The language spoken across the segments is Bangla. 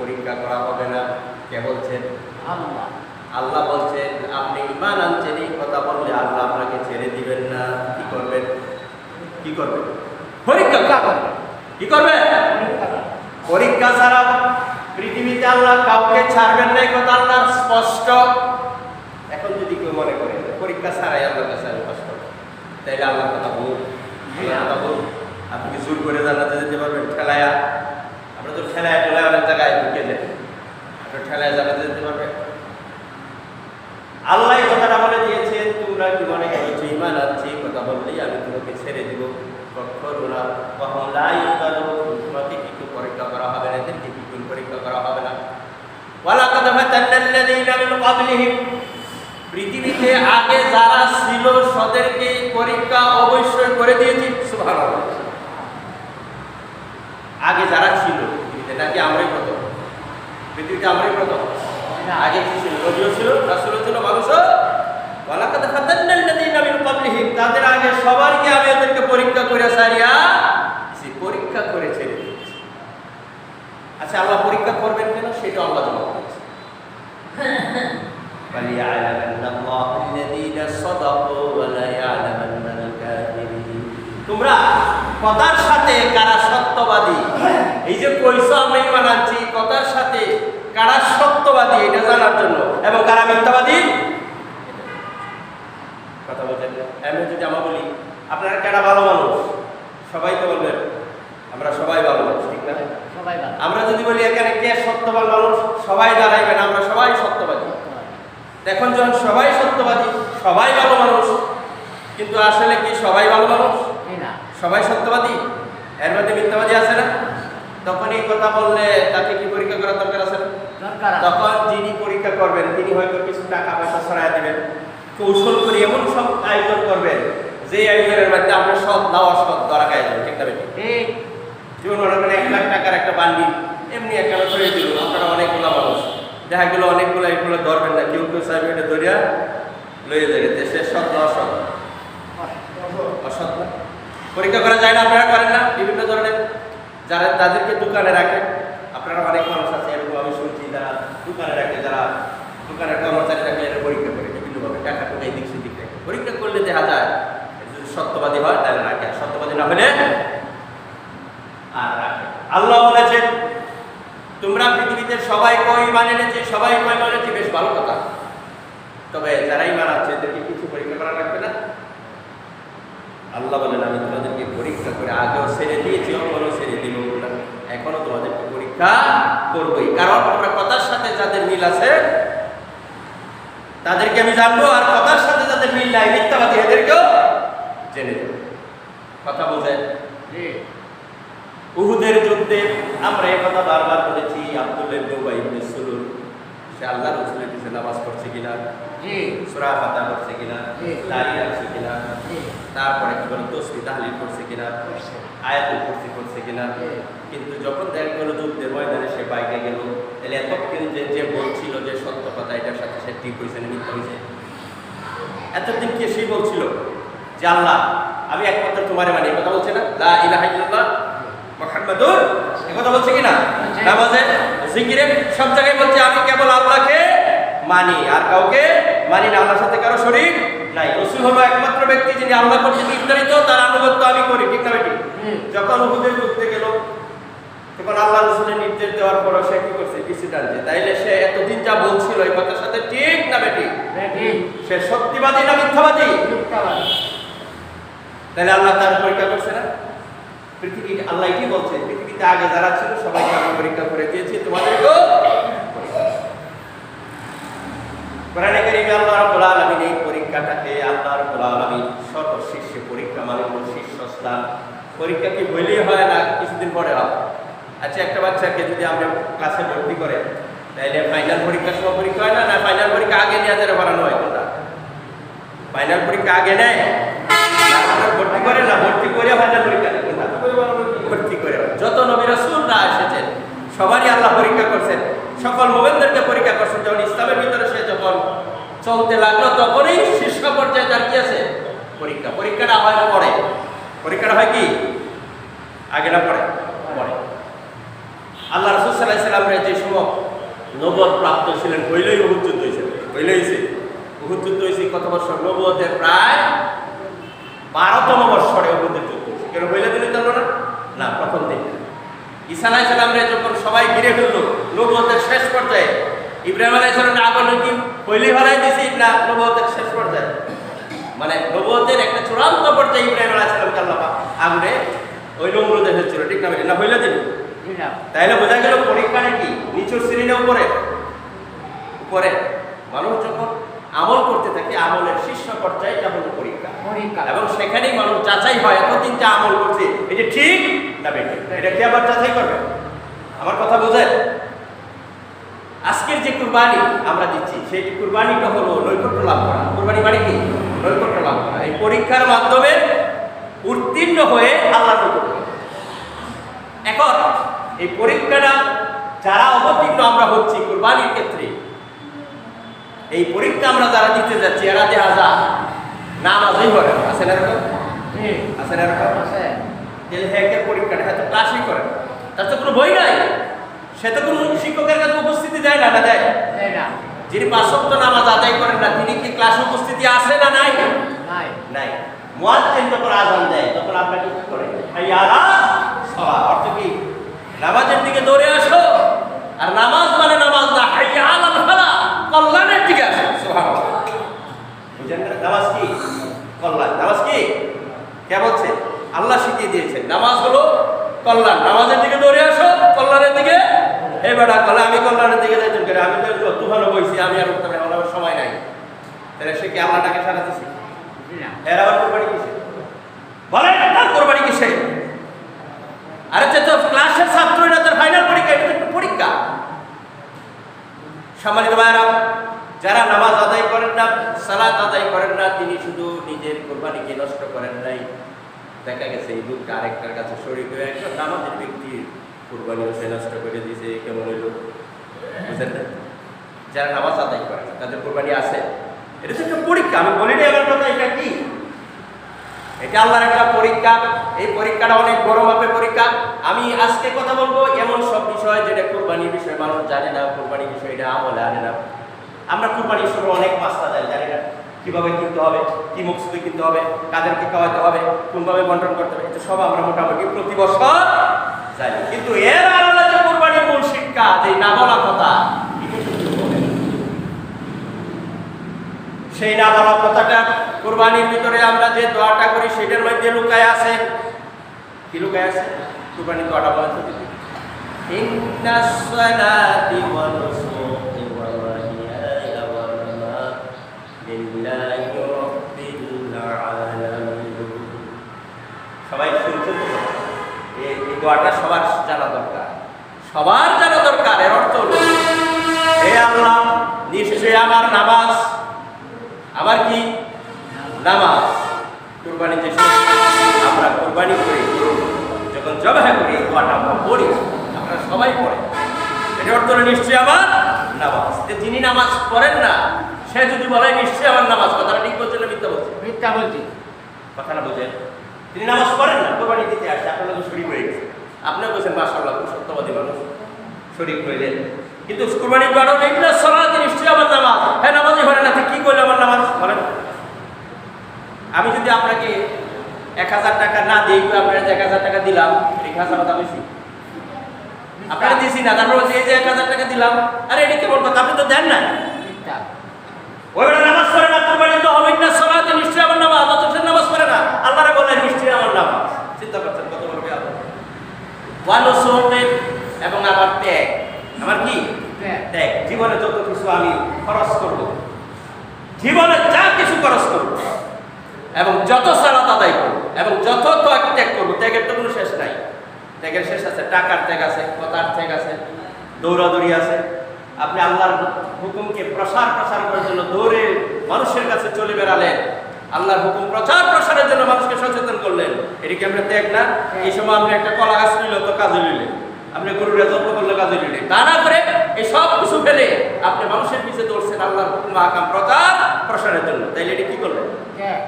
পরীক্ষা করা হবে না। কে বলছেন? আল্লাহ। আল্লাহ বলছেন আপনি ঈমান আনছেন, এই কথা বললে আল্লাহ আপনাকে ছেড়ে দিবেন না। কি করবেন? কি করবেন? পরীক্ষা করবেন। কি করবেন? পরীক্ষা ছাড়া পৃথিবীতে আল্লাহ কাউকে ছাড়বেন না, এই কথা আল্লাহ স্পষ্ট। এখন যদি কেউ মনে করে পরীক্ষা ছাড়াই আল্লাহর কাছে আমি পাস করব, তাইলে আল্লাহর কথা বলুন, আল্লাহর কথা বলুন। আপনি কি জোর করে জান্নাতে যেতে পারবেন? ঠেলায়া? আমরা তো ঠেলায় ঠেলায় অনেক জায়গায় ঢুকে যাই, আপনি ঠেলায় জান্নাতে যেতে পারবেন? আল্লাহ এই কথাটা বলে দিয়েছেন, তোমরা কি মনে করেছো ঈমান আনছি কথা বললেই আমি তোমাকে ছেড়ে দিব? কখনো না, কখন লাই কারো তোমাকে কিছু পরীক্ষা করা হবে না, এদেরকে কিছু পরীক্ষা করা হবে না। ওয়ালাকাদ ফাতান্নাল্লাযীনা মিন ক্বাবলিহিম, পৃথিবীতে আগে যারা ছিল তাদেরকে পরীক্ষা অবশ্যই করে দিয়েছি। সুবহানাল্লাহ। আগে যারা ছিল পৃথিবীতে, নাকি আমরাই প্রথম? পৃথিবীতে আমরাই প্রথম? আগে কি ছিল? নবীও ছিল, রাসূলও ছিল, মানুষও। ওয়ালাকাদ ফাতান্নাল্লাযীনা মিন ক্বাবলিহিম, তাদের আগে সবারকে আমি ওদেরকে পরীক্ষা করে সারিয়া পরীক্ষা করে ছেড়ে দিয়েছি। আচ্ছা, আল্লাহ পরীক্ষা করবেন কেন সেটা আল্লাহ জবাব দিয়েছে। তোমরা কথার সাথে কারা সত্যবাদী, এই যে কইছো আমরা ঈমান আনছি, কথার সাথে কারা সত্যবাদী এটা জানার জন্য, এবং কারা মিথ্যাবাদী কথা বলছেন। আমি যদি আমরা বলি আপনারা কারা ভালো মানুষ, সবাই তো বলবেন আমরা সবাই ভালো মানুষ, ঠিক না? আমরা যদি বলি এখানে কে সত্যবান মানুষ, সবাই দাঁড়াইবেন আমরা সবাই সত্যবাদী। এখন যখন সবাই সত্যবাদী, সবাই ভালো মানুষ, কিন্তু আসলে কি সবাই ভালো মানুষ? সবাই সত্যবাদী, এর মধ্যে মিথ্যাবাদী আছে না? তখন এই কথা বললে তাকে কি পরীক্ষা করার দরকার আছে? তখন যিনি পরীক্ষা করবেন তিনি হয়তো কিছু টাকা পয়সা ছড়াই দিবেন, কৌশল করে এমন সব আয়োজন করবেন যে আয়োজনের মধ্যে আমরা সব দাওয়া সব ধরা খাই যাবেন, ঠিক না? যেমন মনে করেন 1 লাখ টাকার একটা বান্ডিল এমনি একটা করে দিল, আপনারা অনেকগুলো মানুষ, দেখা গেল অনেকগুলো এগুলো ধরবেন না, কেউ কেউ চাইবে এটা ধরিয়া লইয়ে যাবে, দেশের সৎ না অসৎ? অসৎ না? পরীক্ষা করা যায় না? আপনারা করেন না? বিভিন্ন ধরনের যারা তাদেরকে দোকানে রাখেন, আপনারা অনেক মানুষ আছে এরকম আমি শুনছি, যারা দোকানে রাখে, যারা দোকানের কর্মচারী রাখে, এরা পরীক্ষা করে বিভিন্নভাবে টাকা টুকা এদিক সেদিক রাখে। পরীক্ষা করলে দেখা যায় যদি সত্যবাদী হয় তাহলে রাখে, আর সত্যবাদী না হলে আর রাখে। আল্লাহ বলেছেন তোমরা পৃথিবীতে সবাইকে ঈমান এনেছে, সবাইকে ঈমান এনেছে, বেশ ভালো কথা, তবে যারা ঈমান আছে এদেরকে কিছু পরীক্ষা করা লাগবে না? আল্লাহ বলেন আমি তোমাদেরকে পরীক্ষা করে আগেও ছেড়ে দিয়েছি, এখনো ছেড়ে দিব না, এখনো তোমাদেরকে পরীক্ষা করবই। কারণ তোমরা কথার সাথে যাদের মিল আছে তাদেরকে আমি জানবো, আর কথার সাথে যাদের মিল নাই মিথ্যাবাদী এদেরকেও জেনে দেব। কথা বোঝেন? উহুদের যুদ্ধে আমরা এই কথা বারবার বলেছি, আব্দুল্লাহ ইবনে উবাই ইবনে সুলুল সে আল্লাহর রাসূলের পিছনে নামাজ পড়ছে কিনা, সূরা ফাতিহা পড়ছে কিনা, দাঁড়িয়ে আছে কিনা, তারপরে কি বলে তাসবিহ তাহলিল করছে কিনা, আয়াতুল কুরসি করছে কিনা। কিন্তু যখন দেখা গেল যুদ্ধের ময়দানে সে বাইকে গেল, তাহলে এতক্ষণ যে বলছিল যে সত্য কথা, এটার সাথে সে ঠিক হয়েছে না মিথ্যা হয়েছে? এতদিন কি সে বলছিল যে আল্লাহ আমি একমাত্র তোমারে মানি, কথা বলছে না? লা ইলাহা ইল্লাল্লাহ মুহাম্মাদুর, এই কথা বলছে কিনা? নামাজে জিকিরে সব জায়গায় বলছে আমি কেবল আল্লাহকে মানি, আর কাউকে মানি না, আল্লাহর সাথে কারো শরীক নাই। রাসূল হলো একমাত্র ব্যক্তি যিনি আল্লাহ কর্তৃক নির্ধারিত, তার আনুগত্য আমি করি, ঠিক না বেটি? যখন উহুদের যুদ্ধে গেল তখন আল্লাহ রাসূলের নির্দেশ দেওয়ার পর সে কি করছে? পিছু টানছে। তাইলে সে এতদিন যা বলছিল এই কথার সাথে ঠিক না বেটি? সে সত্যবাদী না মিথ্যাবাদী? তাহলে আল্লাহ তার পরীক্ষা করছে না? পৃথিবী আল্লাহ কি বলছে? পৃথিবীতে আগে যারা ছিল সবাইকে আমি পরীক্ষা করে দিয়েছি, তোমাদেরকেও কোরআনে কারীমে আল্লাহ রাব্বুল আলামিন এই পরীক্ষাটাকে আল্লাহ রাব্বুল আলামিন সর্বশীর্ষ পরীক্ষা মানে হলো শীর্ষস্থান। পরীক্ষা কি হইলেই হয় না, কিছুদিন পরে হয়? আচ্ছা, একটা বাচ্চাকে যদি আমরা ক্লাসে ভর্তি করে তাহলে ফাইনাল পরীক্ষার সময় পরীক্ষা হয় না, না ফাইনাল পরীক্ষা আগে নিয়ে যারা বাড়ানো হয়? কোনটা? ফাইনাল পরীক্ষা আগে নেয়, ভর্তি করে না, ভর্তি করে ফাইনাল পরীক্ষা নেয়? কোনটা? ভর্তি করে। যত নবী রাসূলরা এসেছেন সবারই আল্লাহ পরীক্ষা করছেন, সকল মুমিনদেরকে পরীক্ষা করছেন। যখন ইসলামের ভিতরে সে যখন চলতে লাগলো তখনই শীর্ষ পর্যায়ে তার কি আছে? পরীক্ষা। পরীক্ষাটা হয় পরে, পরীক্ষাটা হয় কি আগে না পরে? পরে। আল্লাহ রাসূল সাল্লাল্লাহু আলাইহি সাল্লামের যে সময় নবুয়ত প্রাপ্ত ছিলেন হইলেই উহুদ যুদ্ধ হয়েছে, উহুদ যুদ্ধ হয়েছে কত বছর? নবুয়তের প্রায় 12তম বৎসরে উহুদের যুদ্ধ হয়েছে। কেন হইলে দিলে তো না, প্রথম দিন ঈসা আলাইহিস সালামরে যখন সবাই ঘিরে ফেললো নবুয়তের শেষ পর্যায়ে, ইব্রাহিম আলাইহিস সালামের আগুন কি হইলেই ফেলাই দিয়েছে না নবুয়তের শেষ পর্যায়ে, মানে নবুয়তের একটা চূড়ান্ত পর্যায়ে ইব্রাহিম আলাইহিস সালামকে আল্লাহ আগুনে ওই নমরুদে ফেলছিল, ঠিক না? না হইলে দিল। তাইলে বোঝা গেল পরীক্ষাটা কি নিচুর শ্রেণী উপরে উপরে মানুষ যখন আমল করতে থাকে আমলের শীর্ষ পর্যায়ে কেমন পরীক্ষা, এবং সেখানেই মানুষ যাচাই হয় এতদিন যে আমল করছে এটা ঠিক না বেঠিক, এটা কি আবার যাচাই করবে? আমার কথা বোঝেন? আজকের যে কুরবানি আমরা দিচ্ছি সেই কুরবানিটা হলো নৈকট্য লাভ করা। কুরবানি মানে কি? নৈকট্য লাভ করা। এই পরীক্ষার মাধ্যমে উত্তীর্ণ হয়ে আল্লাহর নৈকট্য। এখন এই পরীক্ষাটা যারা অবতীর্ণ আমরা হচ্ছি কুরবানির ক্ষেত্রে, এই পরীক্ষা আমরা যারা দিতে যাচ্ছি এরা দেখা যা নামাজই করে না, আছে না এরকম? আছে না এরকম? হ্যাঁ, পরীক্ষাটা হয়তো ক্লাসই করে, তার তো কোনো বই নাই, সে তো কোনো শিক্ষকের কাছে উপস্থিতি দেয় না, দেয় না। যিনি 5 ওয়াক্ত নামাজ আদায় করেন না তিনি কি ক্লাসে উপস্থিতি আছে না নাই? নাই। মুয়াজ্জিন যখন আযান দেয় তখন আপনাকে কি করে? হাইয়া আলা সালাত, অর্থ কি? নামাজের দিকে দৌড়ে আসো। আর নামাজ মানে নামাজ না, হাইয়া আলাল ফালাহ, কল্যাণের দিকে আসো। সুবহানাল্লাহ। বুঝেন না? নামাজ কি? কল্যাণ। নামাজ কি? কে বলছে? আল্লাহ শিখিয়ে দিয়েছেন নামাজ হলো কল্যাণ। নামাজের দিকে দৌড়ে আসো, কল্যাণের দিকে। এই বেটা কলে আমি কল্যাণের দিকে যাইতেন করে, আমি তো তুফানো বইছি, আমি আর উঠতে পারি, আমার সময় নাই। তাহলে সে কি আল্লাহটাকে সারাতেছে? এর আবার কোরবানি কিসে? বলেন তার কোরবানি কিসে? আরে তো ক্লাসের ছাত্র, এটা তার ফাইনাল পরীক্ষা, এটা তো পরীক্ষা। সম্মানিত ভাইরা, যারা নামাজ আদায় করেন না, সালাত আদায় করেন না, তিনি শুধু নিজের কোরবানিকে নষ্ট করেন নাই, দেখা গেছে এই লোকটা আরেকটার কাছে শরীক হয়ে একটা নামাজের ব্যক্তির কোরবানিও সে নষ্ট করে দিয়েছে। কেমন হইল? বুঝলেন না? যারা নামাজ আদায় করে না তাদের কোরবানি আছে, এটা তো একটা পরীক্ষা। আমি বলিনি আমার কথা, এটা কি? এটা আল্লাহর একটা পরীক্ষা। এই পরীক্ষাটা অনেক বড় মাপের পরীক্ষা। আমি আজকে কথা বলবো এমন সব বিষয় যেটা কোরবানির বিষয় মানুষ জানে না, কোরবানির বিষয় এটা আমলে আনে না। আমরা কোরবানির সময় অনেক মাসলা জানি না, কিভাবে কিনতে হবে, কি মকসুদে কিনতে হবে, কাদেরকে খাওয়াতে হবে, কোনভাবে বন্টন করতে হবে, এটা সব আমরা মোটামুটি প্রতি বছর জানি। কিন্তু এর আলাদা যে কোরবানির মূল শিক্ষা, যে না বলা কথা, সেই না বলা কথাটা কোরবানির ভিতরে আমরা যে দোয়াটা করি সেটার মধ্যে লুকায় আছে। কি লুকায় আছে? কোরবানির দোয়াটা বলা তো ইন্নাস সালাতি ওয়া নুসুকি ওয়া মাহিয়ায়া ওয়া মামাতি লিল্লাহি রাব্বিল আলামিন। সবাই শুনছেন তো? এই দোয়াটা সবার জানা দরকার, সবার জানা দরকার। এর অর্থ হলো, হে আল্লাহ, নিশ্চয়ই আমার নামাজ, আমার কি নামাজ, কুরবানি যে আমরা কুরবানি করি, যখন জবাহ করি দোয়াটা আমরা পড়ি, আপনারা সবাই পড়েন। এটা অর্থ হলো নিশ্চয়ই আমার নামাজ। যিনি নামাজ পড়েন না সে যদি বলে নিশ্চয়ই আমার নামাজ, কথাটা ঠিক বলছে না মিথ্যা বলছে? মিথ্যা বলছি। কথাটা বুঝেন? তিনি নামাজ পড়েন না, কোরবানি দিতে আসে, আপনার তো শরীক হয়ে গেছে, আপনিও বলছেন মাশাআল্লাহ খুব সত্যবাদী মানুষ, শরীক হইলেন। কিন্তু কুরবানির দোয়াটা ইন্নাস সালাতি, নিশ্চয়ই আমার নামাজ। হ্যাঁ, নামাজই হয় না, কি করলে আমার নামাজ? বলেন। আমি যদি আপনাকে 1000 টাকা না দিই, আপনার 1000 টাকা দিলাম, 1000 টাকা বেশি আপনারা দিয়েছি না, তারপর এই যে 1000 টাকা দিলাম, আরে এটা কেমন কথা? আপনি তো দেন না। ওইটা নামাজ পড়ে না, কুরবানি তো হবে ইন্নাস সালাতি, নিশ্চয়ই আমার নামাজ, অথচ নামাজ পড়ে না। আল্লাহরে বলেন নিশ্চয়ই আমার নামাজ। চিন্তা করছেন কত বড় ব্যাপার? ওয়া নুসুকি, এবং আমার ত্যাগ। আমার কি? ত্যাগ। জীবনে যত কিছু আমি খরচ করব, জীবনে যা কিছু খরচ করব, এবং যত সালাত আদায় করব, এবং যত ত্যাগ করব, ত্যাগের তো কোনো শেষ নাই। ত্যাগের শেষ আছে, টাকার ত্যাগ আছে, কথার ত্যাগ আছে, দৌড়াদৌড়ি আছে। আপনি আল্লাহর হুকুমকে প্রসার করার জন্য দৌড়ে মানুষের কাছে চলে বেড়ালেন, আল্লাহর হুকুম প্রসারের জন্য মানুষকে সচেতন করলেন, এটা কি আমরা ত্যাগ না? এই সময় আপনি একটা কলা গাছ নিল তো কাজে নিলেন, আপনি গরুরা যত্ন করলে কাজে নিলেন, তা না করে এই সব কিছু ফেলে আপনি মানুষের পিছিয়ে দৌড়ছেন আল্লাহর হুকুম আহকাম প্রসারের জন্য। তাইলে এটা কি করলেন?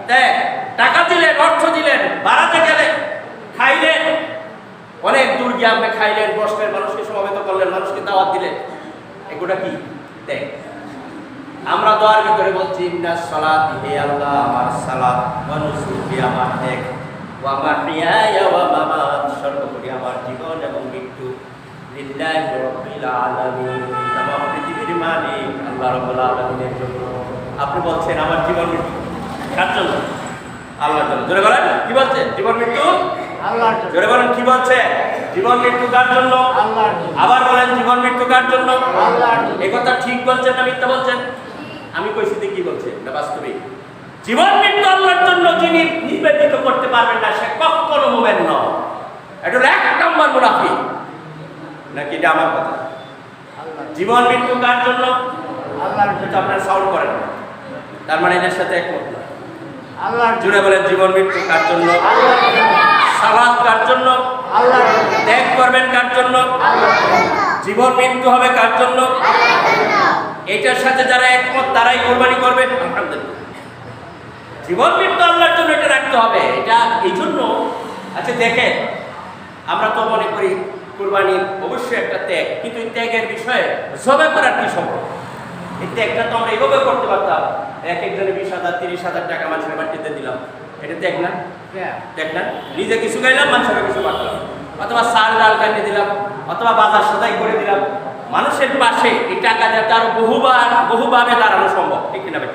ত্যাগ। টাকা দিলেন, অর্থ দিলেন, বাড়াতে গেলেন, খাইলেন, অনেক দূর গিয়ে আপনি খাইলেন, বসলেন, মানুষকে সমাবেত করলেন, মানুষকে দাওয়াত দিলেন, এগুলা কি দেখ। আমরা দোয়ার ভিতরে বলছি ইন্নাস সালাতি, হে আল্লাহ আমার সালাত, ওয়া নুসুকি আমার ত্যাগ, ওয়া মাহইয়ায়া ওয়া মামাত, সর্বোপরি আমার জীবন এবং মৃত্যু লিল্লাহি রাব্বিল আলামিন, তামাম পৃথিবীর মালিক আল্লাহ রাব্বুল আলামিনের জন্য। আপনি বলছেন আমার জীবন মৃত্যু কার জন্য? আল্লাহর জন্য। জোরে বলেন কি বলছেন? জীবন মৃত্যু আল্লাহর জন্য। জোরে বলেন কি বলছেন? জীবন মৃত্যু কার জন্য? আল্লাহর জন্য। আবার বলেন জীবন মৃত্যু কার জন্য? আল্লাহর জন্য। এই কথা ঠিক বলছেন না মিথ্যা বলছেন? আমি কইছি যে কি বলছেন না বাস্তবিক? জীবন মৃত্যু আল্লাহর জন্য যিনি নিবেদিত করতে পারবেন না সে কখনো মুমিন নয়। এটা হলো এক নম্বর মুনাফিক। নাকি এটা আমার কথা? জীবন মৃত্যু কার জন্য? আল্লাহর জন্য। আপনারা সাউন্ড করেন, তার মানে এর সাথে একমত না। আল্লাহর জুড়ে বলেন জীবন মৃত্যু কার জন্য? আল্লাহর জন্য। সালাত কার জন্য? আল্লাহর জন্য। ত্যাগ করবেন কার জন্য? আল্লাহর জন্য। জীবন মৃত্যু হবে কার জন্য? আল্লাহর জন্য। এটার সাথে যারা একমত তারাই কুরবানি করবে। আলহামদুলিল্লাহ। জীবন মৃত্যু আল্লাহর জন্য, এটা রাখতে হবে। এটা এই জন্য আচ্ছা দেখেন, আমরা তো মনে করি কুরবানি অবশ্যই একটা ত্যাগ, কিন্তু এই ত্যাগের বিষয়ে জবাই করার কি সম্ভব? এই ত্যাগটা তো আমরা এইভাবে করতে পারতাম, এক একজনে 20,000 30,000 টাকা মানুষের বাড়িতে দিলাম, এটা ত্যাগ না? ত্যাগ না? নিজে কিছু গাইলাম, মানুষের কিছু পাঠালাম, অথবা চাল ডাল কাটিয়ে দিলাম, অথবা বাজার সদাই করে দিলাম। মানুষের পাশে এই টাকা দিয়ে তার বহুভাবে দাঁড়ানো সম্ভব, ঠিক কিনা ভাই?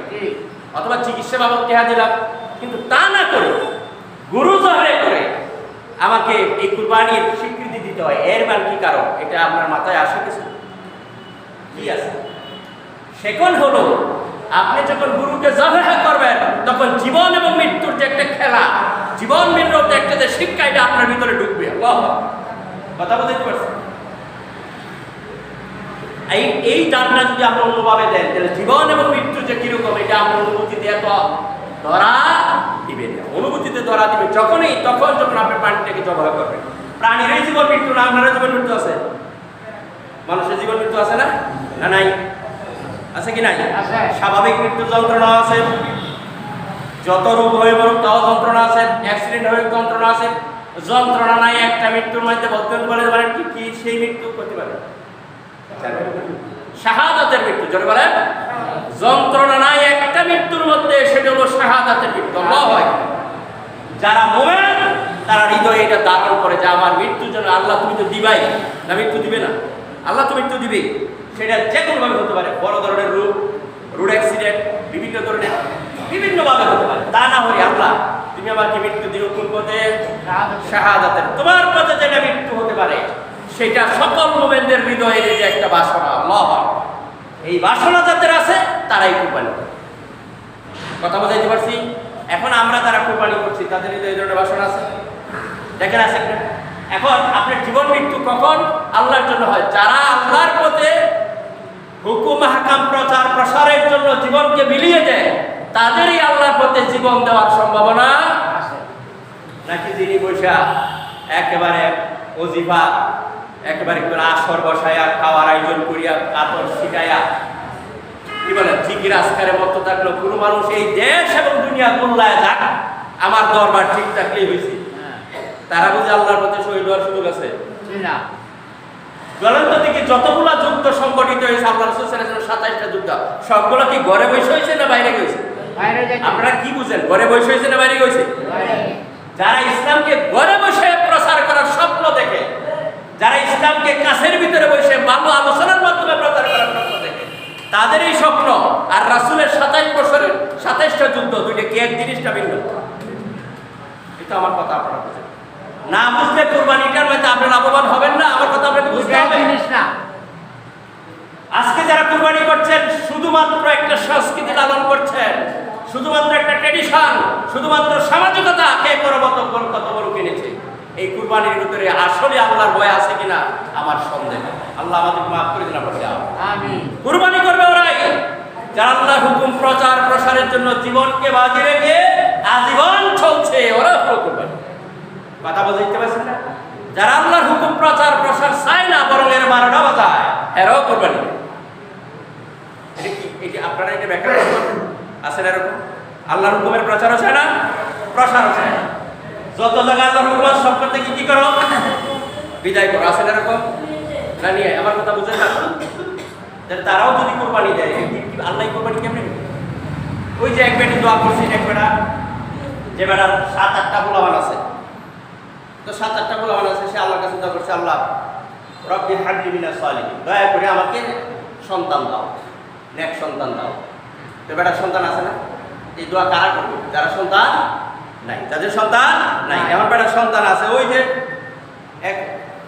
অথবা চিকিৎসা বাবদ টেহা দিলাম, কিন্তু তা না করে গুরু জহরে করে আমাকে এই কুরবানির স্বীকৃতি দিতে হয়, এর মান কি কারণ? এটা আপনার মাথায় আসে কিছু? কি আছে? সেকেন্ড হলো আপনি যখন গুরুকে জবাহ করবেন তখন জীবন এবং মৃত্যুর যে একটা খেলা, জীবন মৃত্যুর যে একটা যে শিক্ষা, এটা আপনার ভিতরে ঢুকবে। কথা বুঝতে পারছেন? এই দানটা যদি আপনি অন্যভাবে দেন তাহলে জীবন এবং মৃত্যু যে কিরকম এটা আপনার অনুভূতি দিয়ে তো ধরা দিবেন না। অনুভূতিতে ধরা দিবেন তখন যখন আপনি প্রাণীটাকে জবাহ করবেন। প্রাণীরই জীবন মৃত্যু না, আপনারও জীবন মৃত্যু আছে। মানুষের জীবন মৃত্যু আছে না? না নাই? আছে কি নাই? স্বাভাবিক মৃত্যুর যন্ত্রণা আছে, যত রোগ হয়ে মরুক তাও যন্ত্রণা আছে, অ্যাক্সিডেন্ট হয়ে যন্ত্রণা আছে। যন্ত্রণা নাই একটা মৃত্যুর মধ্যে বলতে পারেন কি সেই মৃত্যু করতে পারে? শাহাদাতের মৃত্যু। জোরে বলেন। যন্ত্রণা নাই একটা মৃত্যুর মধ্যে, সেটা হলো শাহাদাতের মৃত্যু। আল্লাহ হয় যারা মুমিন তারা হৃদয়ে এটা ধারণ করে যে আমার মৃত্যুর জন্য আল্লাহ তুমি তো দিবাই না, মৃত্যু দিবে না, আল্লাহ তো মৃত্যু দিবে। সেটা যে কোনোভাবে হতে পারে, বড় ধরনের রোড অ্যাক্সিডেন্ট, বিভিন্নভাবে হতে পারে। তা না হলে আল্লাহ তুমি আমাকে মৃত্যু দিও কোন পথে? শাহাদাতের। তোমার পথে যেটা মৃত্যু হতে পারে সেটা সকল মুমিনদের হৃদয়ের যে একটা বাসনা, আল্লাহ এই বাসনা যাদের আছে তারাই কুরবানি করে। কথা বুঝাইতে পারছি? এখন আমরা যারা কুরবানি করছি তাদের হৃদয়ে এই ধরনের বাসনা আছে? দেখেন আছে একটা। এখন আপনার জীবন মৃত্যু কখন আল্লাহর জন্য হয়? যারা আল্লাহর পথে হুকুম হাকাম প্রচার প্রসারের জন্য জীবনকে বিলিয়ে দেয় তাদেরই আল্লাহর পথে জীবন দেওয়ার সম্ভাবনা আছে। নাকি যিনি বৈশা একেবারে ওজিফা একেবারে আসর বসায়া খাওয়ার আয়োজন করিয়া কাতর শিখাইয়া কি বলে জিকির আজকারে মতো থাকলো, কোনো মানুষ এই দেশ এবং দুনিয়া গোল্লায় যাক আমার দরবার ঠিক থাকলেই হয়েছে, তারা বুঝে আল্লাহর পথে শহীদ হওয়ার সুযোগ আছে না? জ্বলন্ত দিকে যতগুলা যুদ্ধ সংগঠিত হয়েছে আল্লাহ রাসূল সাল্লাল্লাহু আলাইহি ওয়াসাল্লাম 27টা যুদ্ধ, সবগুলো কি ঘরে বসে হয়েছে না বাইরে গেছে? আপনারা কি বুঝেন? ঘরে বসে হয়েছে না বাইরে গেছে? যারা ইসলামকে ঘরে বসে প্রচার করার স্বপ্ন দেখে, যারা ইসলামকে কাছের ভিতরে বসে ভালো আলোচনার মাধ্যমে প্রচার করার স্বপ্ন দেখে, তাদের এই স্বপ্ন আর রাসূলের 27 বছরের 27টা যুদ্ধ দুইটা কি এক জিনিসটা ভিন্ন? এটা আমার কথা আপনারা বুঝেন না। বুঝলে কুরবানিটার মধ্যে আপনি লাভবান হবেন না। আমার কথা আপনাকে বুঝতে হবে না। আজকে যারা কুরবানি করছেন শুধুমাত্র একটা সংস্কৃতি লালন করছেন, শুধুমাত্র একটা ট্রেডিশন, শুধুমাত্র সামাজিকতা কে কত বড় কিনেছে। এই কুরবানির ভিতরে আসলে আল্লাহর ভয় আছে কিনা আমার সন্দেহ। আল্লাহ আমাদেরকে মাফ করে দিন। আমিন। কুরবানি করবে ওরাই যারা আল্লাহর হুকুম প্রচার প্রসারের জন্য জীবনকে বাজি রেখে আজীবন চলছে, ওরা কুরবানি। কথা বুঝতে পারছেন না? যারা আল্লাহর হুকুম প্রচার প্রসার চায় না বরং এর 12টা বাজায়, এরাও কুরবানি। এটা আপনারা এটা ব্যাখ্যা করবেন আছে না? এরকম আল্লাহর হুকুমের প্রচারও চায় না, প্রসারও চায় না। যত জায়গায় আল্লাহর হুকুম সব করতে কি করো? বিদায় করো। আছে না এরকম? না নিয়ে আমার কথা বুঝেন না? তারাও যদি কোরবানি দেয়, আল্লাহ কোরবানি কেমনে নেবে? ওই যে এক বেটি দোয়া করছেন, এক বেটা যে বেটার 7-8টা পোলাপান আছে, তো 7-8টা পোলাপান আছে, সে আল্লাহর কাছে দোয়া করছে, আল্লাহ রব্বি হাবলি মিনাস সালিহিন, দয়া করে আমাকে সন্তান দাও, নেক সন্তান দাও। তো বেটার সন্তান আছে না? এই দোয়া কারা করবে? যারা সন্তান নাই, যাদের সন্তান নাই। এমন বেটার সন্তান আছে, ওই যে এক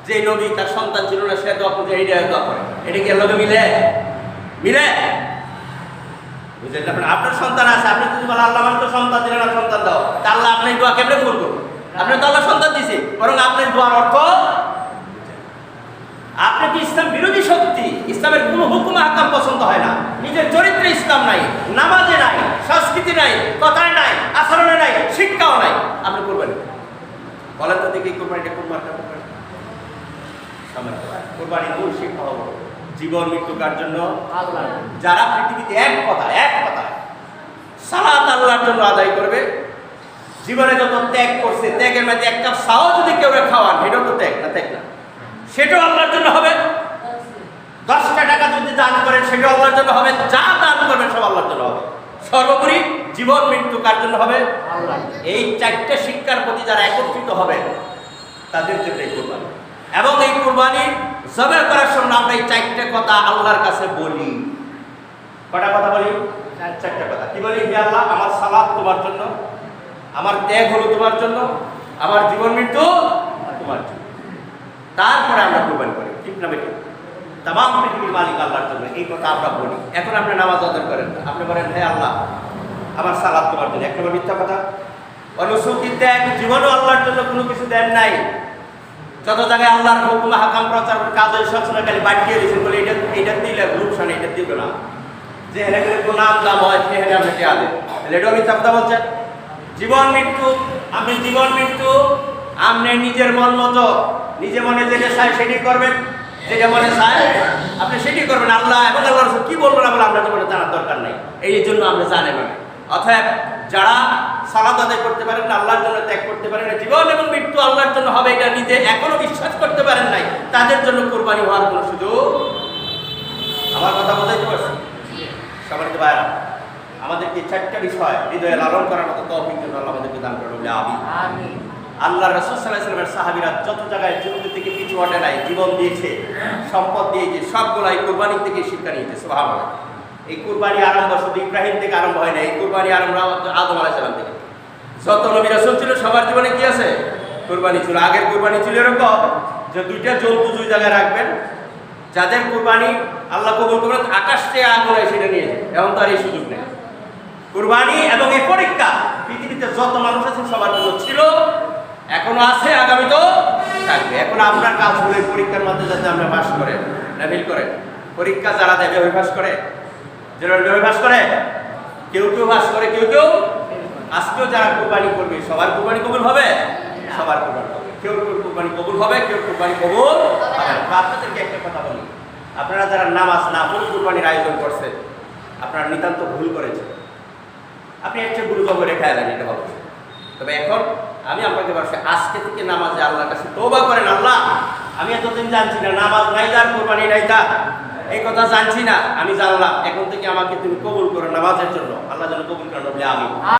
যে নবী তার সন্তান ছিল না, সে দোয়া করছে, এইটা দোয়া করে। এটা কি আল্লাহকে মিলে? মিলে? বুঝলেন? আপনার সন্তান আছে, আপনি যদি বলেন আল্লাহ আমার তো সন্তান দিলে না, সন্তান দাও, তা আল্লাহ আপনি দোয়া কেমনে কবুল করবেন? আপনি তো আল্লাহ সন্তান দিছে, বরং আপনার দোয়ার অর্থ আপনি কি ইসলাম বিরোধী শক্তি, ইসলামের কোনো হুকুম হাকাম পছন্দ হয় না, নিজের চরিত্রে ইসলাম নাই, নামাজে নাই, সংস্কৃতি নাই, কথায় নাই, আচরণে নাই, শিক্ষাও নাই, আপনি করবেন? বলেন তো দেখি কোরবানিটা কোন মার্কা করবেন? কোরবানি মূল শিক্ষা হলো জীবন মৃত্যুকার জন্য আল্লাহ। যারা পৃথিবীতে এক কথা সালাত আল্লাহর জন্য আদায় করবে, জীবনে যত ত্যাগ করছে, ত্যাগের মধ্যে এক কাপ চাও যদি কেউ খাওয়ান, এটাও তো ত্যাগ না? সেটাও আল্লাহর জন্য হবে। 10টা টাকা যদি দান করেন, সেটাও আল্লাহর জন্য হবে। যা দান করবেন সব আল্লাহর জন্য হবে। সর্বোপরি জীবন মৃত্যু কার জন্য হবে? আল্লাহ। এই 4টে শিক্ষার প্রতি যারা একত্রিত হবে, তাদের জন্য এই কোরবানি। এবং এই কোরবানি জবাই করার সময় আমরা এই 4টে কথা আল্লাহর কাছে বলি। কটা কথা বলি? 4টে কথা। কি বলি? হে আল্লাহ, আমার সালাত তোমার জন্য, আমার ত্যাগ হলো তোমার জন্য, আমার জীবন মৃত্যু তোমার জন্য। তারপরে আমরা কোরবানি করি, ঠিক না বেটি? তামাম পৃথিবীর মালিক আল্লাহর জন্য, এই কথা আমরা বলি। এখন আপনি নামাজ আদায় করেন, আপনি বলেন হে আল্লাহ, আমার সালাত তোমার জন্য। একটা মিথ্যা কথা। অনুসূতি ত্যাগ, জীবনও আল্লাহর জন্য কোনো কিছু দেন নাই। যত জায়গায় আল্লাহর হুকুম হাকাম প্রচার কাজ হয়, সবসময় খালি বাটিয়ে দিয়েছেন বলে এটা দিলে রূপসান, এটা দিবে না। যে হেলে গেলে কোনো নাম দাম হয়, সে হেলে আপনি টেয়া দেন, এটাও মিথ্যা কথা বলছেন। জীবন মৃত্যু, আপনি জীবন মৃত্যু আপনি নিজের মন মতো, নিজে মনে যেটা চায় সেটি করবেন, যেটা মনে চায় আপনি সেটি করবেন। আল্লাহ এবং আল্লাহ রাসূল কি বলবেন না বলে আপনার জীবনে জানার দরকার নেই, এই জন্য আপনি জানেন না। অতএব যারা সালাত আদায় করতে পারেন না, আল্লাহর জন্য ত্যাগ করতে পারেন না, জীবন এবং মৃত্যু আল্লাহর জন্য হবে, এটা নিজে এখনো বিশ্বাস করতে পারেন নাই, তাদের জন্য কোরবানি হওয়ার কোনো সুযোগ। আমার কথা বোঝাইতে পারছি? সম্মানিত ভাইরা, আমাদেরকে 4টা বিষয় হৃদয়ে লালন করার মতো তৌফিক যেন আল্লাহ আমাদেরকে দান করে, বলে আমিন। আল্লাহ রাসূল সাল্লাল্লাহু আলাইহি ওয়াসাল্লামের সাহাবীরা যত জায়গায় জীবনের থেকে পিছু হটে নাই, জীবন দিয়েছে, সম্পদ দিয়েছে, সবগুলাই কোরবানি থেকে শিক্ষা নিয়েছে। সুবহানাল্লাহ। এই কোরবানি আরম্ভ শুধু ইব্রাহিম থেকে আরম্ভ হয় না, এই কোরবানি আরম্ভ আদম আলাইহিস সালাম থেকে। যত নবী রাসূল ছিল সবার জীবনে কি আছে? কোরবানি ছিল। আগের কোরবানি ছিল এরকম যে 2টা জন্তু 2 জায়গায় রাখবেন, যাদের কোরবানি আল্লাহ কবুল করবেন, আকাশ থেকে আগুন সেটা নিয়ে যায়। এখন তো আর এই সুযোগ নেই। কোরবানি এবং এই পরীক্ষা পৃথিবীতে যত মানুষ আছে সবার জন্য ছিল, এখনো আছে, আগামী তো থাকবে। এখন আপনার কাজ হলো এই পরীক্ষার মধ্যে যাতে আমরা পাস করে লেভেল করে। পরীক্ষা যারা দেবে ওই পাস করে, যারা পাস করে, কেউ পাস করে, কেউ আজকেও যারা কোরবানি করবে সবার কোরবানি কবুল হবে, সবার কোরবানি হবে। কেউ কোরবানি কবুল হবে, কেউ কোরবানি কবুল হবে না। আপনাদেরকে একটা কথা বলি, আপনারা যারা নামাজ না পড়ে কোরবানির আয়োজন করছেন, আপনারা নিতান্ত ভুল করেছেন। আপনি একটা গুরুত্ব রেখে এলেন, এটা ভালো। তবে এখন আমি আপনাকে বলছি, আজকে থেকে নামাজে আল্লাহর কাছে তওবা করেন। আল্লাহ, আমি এতদিন জানছি না নামাজ নাই তার কোরবানি নাই তার, এই কথা জানছি না, আমি জানলাম। এখন থেকে আমাকে তুমি কবুল করো নামাজের জন্য। আল্লাহ যেন কবুল করেন, বলে আমিন।